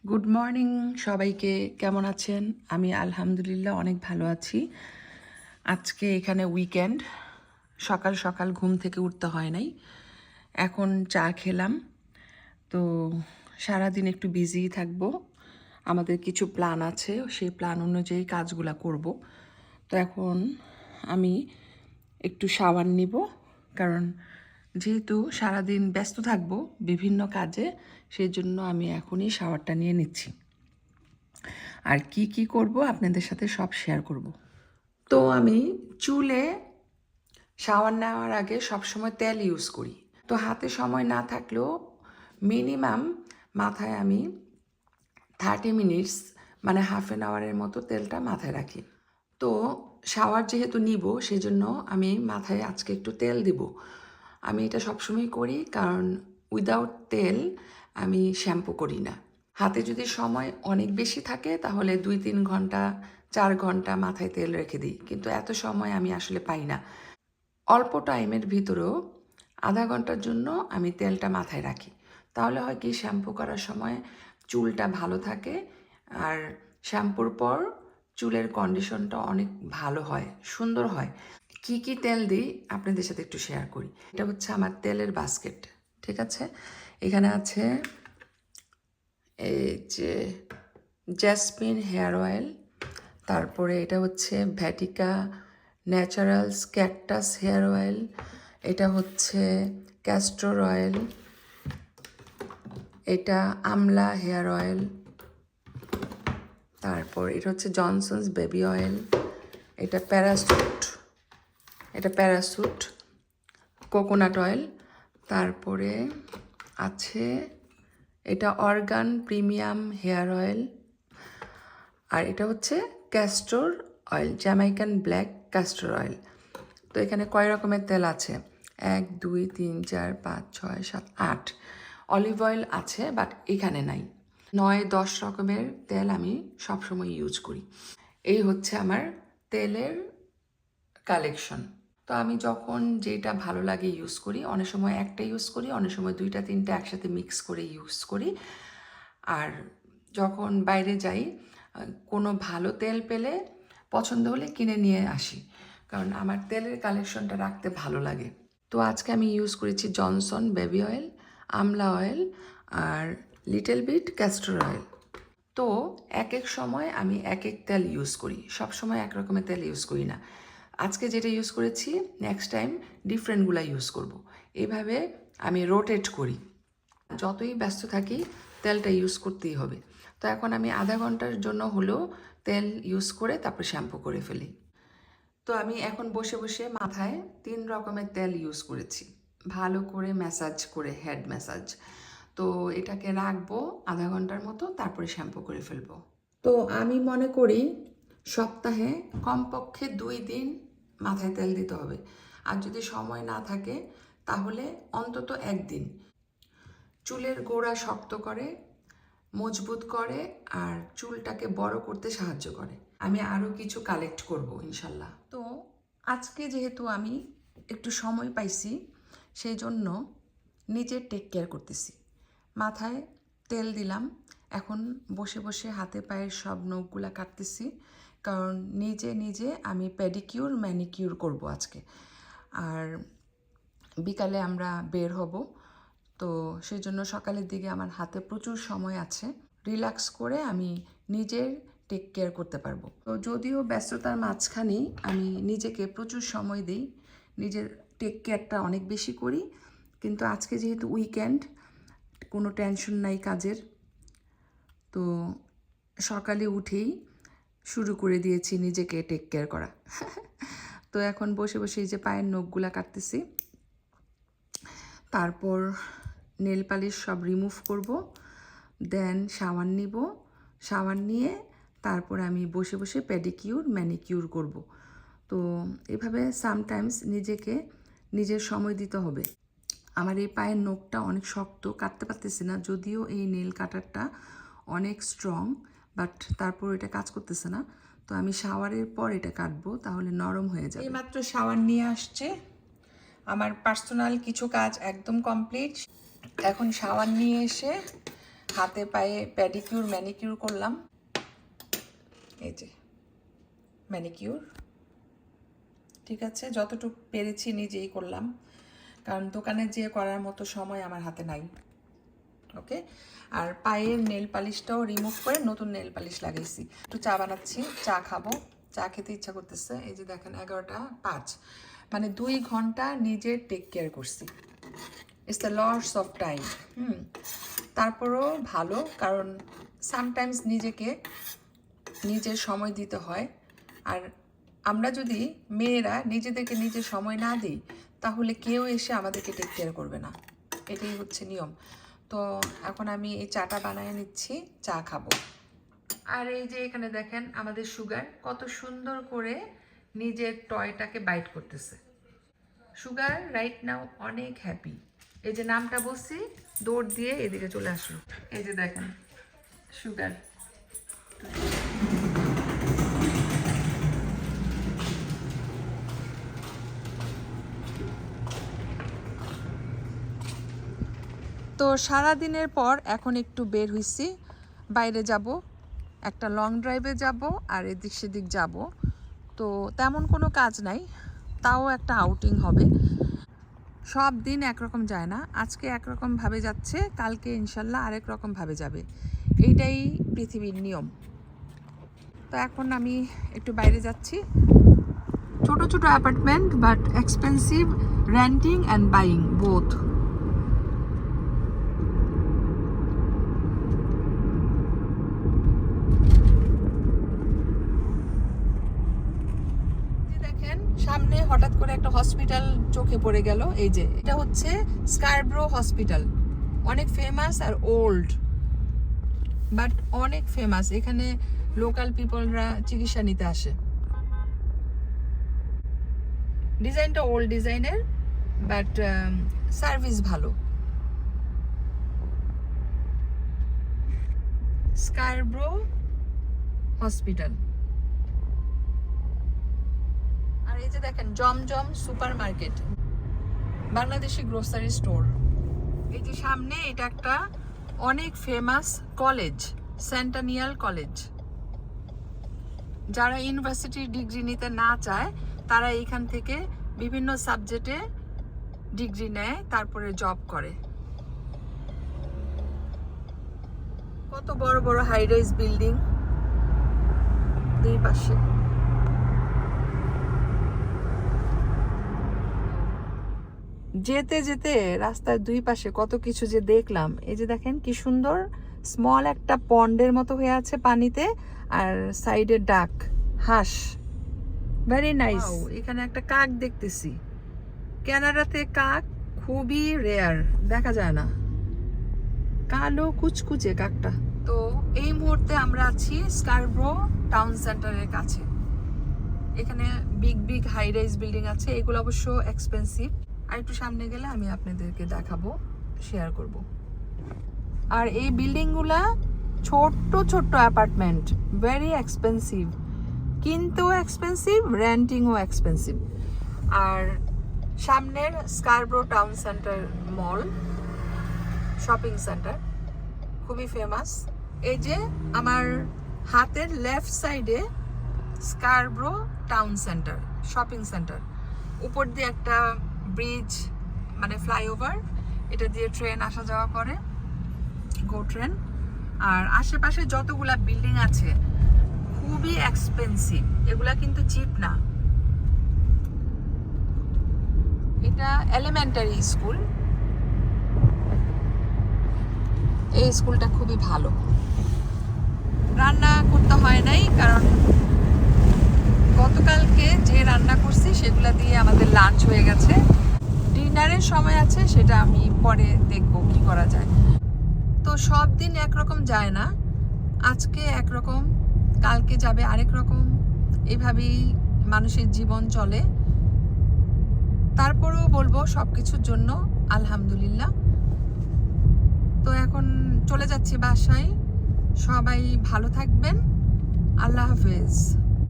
Good morning সবাইকে, কেমন আছেন? আমি আলহামদুলিল্লাহ অনেক ভালো আছি। আজকে এখানে উইকেন্ড, সকাল সকাল ঘুম থেকে উঠতে হয় নাই। এখন চা খেলাম। তো সারাদিন একটু বিজি থাকবো, আমাদের কিছু প্ল্যান আছে, সেই প্ল্যান অনুযায়ী কাজগুলো করব। তো এখন আমি একটু শাওয়ার নিব, কারণ যেহেতু সারাদিন ব্যস্ত থাকবো বিভিন্ন কাজে, সেই জন্য আমি এখনই শাওয়ারটা নিয়ে নিচ্ছি। আর কি কি করব আপনাদের সাথে সব শেয়ার করব। তো আমি চুলে শাওয়ার নেওয়ার আগে সবসময় তেল ইউজ করি। তো হাতে সময় না থাকলেও মিনিমাম মাথায় আমি 30 মিনিটস মানে হাফ অ্যান আওয়ারের মতো তেলটা মাথায় রাখি। তো শাওয়ার যেহেতু নিব, সেজন্য আমি মাথায় আজকে একটু তেল দিব। আমি এটা সবসময় করি, কারণ উইদাউট তেল আমি শ্যাম্পু করি না। হাতে যদি সময় অনেক বেশি থাকে তাহলে 2-3 ঘন্টা 4 ঘন্টা মাথায় তেল রেখে দিই, কিন্তু এত সময় আমি আসলে পাই না। অল্প টাইমের ভিতরেও আধা ঘন্টার জন্য আমি তেলটা মাথায় রাখি। তাহলে হয় কি, শ্যাম্পু করার সময় চুলটা ভালো থাকে, আর শ্যাম্পুর পর চুলের কন্ডিশনটা অনেক ভালো হয়, সুন্দর হয়। কি কি তেল দিই আপনাদের সাথে একটু শেয়ার করি। এটা হচ্ছে আমার তেলের বাস্কেট, ঠিক আছে? এখানে আছে এই যে জ্যাসমিন হেয়ার অয়েল, তারপরে এটা হচ্ছে ভ্যাটিকা ন্যাচারালস ক্যাকটাস হেয়ার অয়েল, এটা হচ্ছে ক্যাস্টর অয়েল, এটা আমলা হেয়ার অয়েল, তারপর এটা হচ্ছে জনসনস বেবি অয়েল, এটা প্যারাসুট কোকোনাট অয়েল, তারপরে আছে এটা অর্গান প্রিমিয়াম হেয়ার অয়েল, আর এটা হচ্ছে castor oil, Jamaican black castor oil. তো এখানে কয় রকমের তেল আছে? 1 2 3 4 5 6 7 8 অলিভ অয়েল আছে, বাট এখানে নাই। 9-10 রকমের তেল আমি সবসময় ইউজ করি। এই হচ্ছে আমার তেলের কালেকশন। তো আমি যখন যেটা ভালো লাগে ইউজ করি, অনেক সময় একটা ইউজ করি, অনেক সময় 2-3টা একসাথে মিক্স করে ইউজ করি। আর যখন বাইরে যাই, কোনো ভালো তেল পেলে পছন্দ হলে কিনে নিয়ে আসি, কারণ আমার তেলের কালেকশনটা রাখতে ভালো লাগে। তো আজকে আমি ইউজ করেছি জনসন বেবি অয়েল, আমলা অয়েল, আর লিটল বিট ক্যাস্টর অয়েল। তো এক এক সময় আমি এক এক তেল ইউজ করি, সব সময় এক রকমের তেল ইউজ করি না। আজকে যেটা ইউজ করেছি, নেক্সট টাইম ডিফারেন্টগুলো ইউজ করব। এইভাবে আমি রোটেট করি। যতই ব্যস্ত থাকি তেলটা ইউজ করতেই হবে। তো এখন আমি আধা ঘন্টার জন্য হলেও তেল ইউজ করে তারপর শ্যাম্পু করে ফেলি। তো আমি এখন বসে বসে মাথায় 3 রকমের তেল ইউজ করেছি, ভালো করে ম্যাসাজ করে, হেড ম্যাসাজ। তো এটাকে রাখবো আধা ঘন্টার মতো, তারপরে শ্যাম্পু করে ফেলবো। তো আমি মনে করি সপ্তাহে কমপক্ষে 2 দিন মাথায় তেল দিতে হবে। আর যদি সময় না থাকে তাহলে অন্তত 1 দিন। চুলের গোড়া শক্ত করে, মজবুত করে, আর চুলটাকে বড় করতে সাহায্য করে। আমি আরও কিছু কালেক্ট করব ইনশাল্লাহ। তো আজকে যেহেতু আমি একটু সময় পাইছি, সেই জন্য নিজের টেক কেয়ার করতেছি। মাথায় তেল দিলাম, এখন বসে বসে হাতে পায়ের সব নখগুলা কাটতেছি, কারণ নিজে নিজে আমি পেডিকিউর ম্যানিকিউর করব আজকে। আর বিকালে আমরা বের হব, তো সেই জন্য সকালের দিকে আমার হাতে প্রচুর সময় আছে, রিল্যাক্স করে আমি নিজের টেক কেয়ার করতে পারবো। তো যদিও ব্যস্ততার মাঝখানেই আমি নিজেকে প্রচুর সময় দিই, নিজের টেক কেয়ারটা অনেক বেশি করি, কিন্তু আজকে যেহেতু উইকেন্ড, কোনো টেনশন নাই কাজের, তো সকালে উঠেই শুরু করে দিয়েছি নিজেকে টেক কেয়ার করা। তো এখন বসে বসে এই যে পায়ের নখগুলা কাটতেছি, তারপর নেল পালিশ সব রিমুভ করব, দেন শাওয়ার নিব, শাওয়ার নিয়ে তারপর আমি বসে বসে পেডিকিউর ম্যানিকিউর করব। তো এভাবে সামটাইমস নিজেকে নিজের সময় দিতে হবে। আমার এই পায়ের নখটা অনেক শক্ত, কাটতে পারতেছি না, যদিও এই নেল কাটারটা অনেক স্ট্রং, বাট তারপর এটা কাজ করতেছে না। তো আমি শাওয়ারের পর এটা কাটবো, তাহলে নরম হয়ে যাবে। এইমাত্র শাওয়ার নিয়ে আসছে, আমার পার্সোনাল কিছু কাজ একদম কমপ্লিট। এখন শাওয়ার নিয়ে এসে হাতে পায়ে প্যাডিকিউর ম্যানিকিউর করলাম, এই যে ম্যানিকিউর। ঠিক আছে, যতটুকু পেরেছি নিজেই করলাম, কারণ দোকানে যেয়ে করার মতো সময় আমার হাতে নাই। ওকে, আর পায়ের নেল পালিশটাও রিমুভ করে নতুন নেল পালিশ লাগাইছি। একটু চা বানাচ্ছি, চা খাবো, চা খেতে ইচ্ছা করতেছে। এই যে দেখেন 11:05, মানে 2 ঘন্টা নিজে টেক কেয়ার করছি। It's the loss of time. তারপরও ভালো, কারণ সামটাইমস নিজের সময় দিতে হয়। আর আমরা যদি মেয়েরা নিজেদেরকে নিজের সময় না দিই, তাহলে কেউ এসে আমাদেরকে টেক কেয়ার করবে না। এটাই হচ্ছে নিয়ম। তো এখন আমি এই চাটা বানিয়ে নিচ্ছি, চা খাবো। আর এই যে এখানে দেখেন আমাদের সুগার কত সুন্দর করে নিজের টয়টাকে বাইট করতেছে। সুগার রাইট নাও অনেক হ্যাপি। এই যে নামটা বলছি, দৌড় দিয়ে এদিকে চলে আসলো। এই যে দেখেন সুগার। তো সারা দিনের পর এখন একটু বের হইছি, বাইরে যাব, একটা লং ড্রাইভে যাব আর এদিক সেদিক যাব। তো তেমন কোনো কাজ নাই, তাও একটা আউটিং হবে। সব দিন একরকম যায় না, আজকে একরকমভাবে যাচ্ছে, কালকে ইনশাল্লাহ আরেক রকমভাবে যাবে। এইটাই পৃথিবীর নিয়ম। তো এখন আমি একটু বাইরে যাচ্ছি। ছোট ছোট apartment, but expensive, renting and buying both. সামনে হঠাৎ করে একটা হসপিটাল চোখে পড়ে গেল। এই যে এটা হচ্ছে স্কারব্রো হসপিটাল, অনেক ফেমাস আর ওল্ড, বাট অনেক ফেমাস। এখানে লোকাল পিপলরা চিকিৎসা নিতে আসে। ডিজাইনটা ওল্ড ডিজাইনের, বাট সার্ভিস ভালো। Scarborough hospital. আর এই যে দেখেন Zamzam super market, Bangladeshi grocery store. এই যে সামনে এটা একটা অনেক ফেমাস কলেজ, সেন্টানিয়াল কলেজ। যারা ইউনিভার্সিটির ডিগ্রি নিতে না চায়, তারা এইখান থেকে বিভিন্ন সাবজেক্টে ডিগ্রি নেয়, তারপরে জব করে। কত বড় বড় হাই রাইজ বিল্ডিং দুই পাশে। যেতে যেতে রাস্তার দুই পাশে কত কিছু যে দেখলাম। এই যে দেখেন কি সুন্দর স্মল একটা পন্ডের মতো হয়ে আছে পানিতে, আর সাইডে ডাক, হাঁস, ভেরি নাইস। এখানে একটা কাক দেখতেছি। কানাডাতে কাক খুবই রেয়ার, দেখা যায় না, কালো কুচকুচে কাকটা। তো এই মুহূর্তে আমরা আছি স্কারব্রো টাউন সেন্টারের কাছে। এখানে big big high rise building আছে, এগুলো অবশ্য এক্সপেন্সিভ। আর একটু সামনে গেলে আমি আপনাদেরকে দেখাবো, শেয়ার করব। আর এই বিল্ডিংগুলা ছোট্ট ছোট্ট অ্যাপার্টমেন্ট, ভেরি এক্সপেন্সিভ, কিন্তু এক্সপেন্সিভ, রেন্টিংও এক্সপেন্সিভ। আর সামনের স্কারব্রো টাউন সেন্টার মল, শপিং সেন্টার, খুবই ফেমাস। এই যে আমার হাতের লেফট সাইডে Scarborough town centre shopping centre, উপর দিয়ে একটা ব্রিজ, মানে ফ্লাইওভার, এটা দিয়ে ট্রেন আসা যাওয়া করে, গো ট্রেন। আর আশেপাশে যতগুলা বিল্ডিং আছে খুবই এক্সপেন্সিভ, এগুলা কিন্তু চিপ না। এটা এলিমেন্টারি স্কুল, এই স্কুলটা খুবই ভালো। রান্না করতে হয় নাই, কারণ গতকালকে যে রান্না করছি সেগুলা দিয়ে আমাদের লাঞ্চ হয়ে গেছে। ডিনারের সময় আছে, সেটা আমি পরে দেখব কি করা যায়। তো সব দিন একরকম যায় না, আজকে একরকম, কালকে যাবে আরেক রকম, এভাবেই মানুষের জীবন চলে। তারপরেও বলবো সব কিছুর জন্য আলহামদুলিল্লাহ। তো এখন চলে যাচ্ছি বাসায়, সবাই ভালো থাকবেন, আল্লাহ হাফেজ।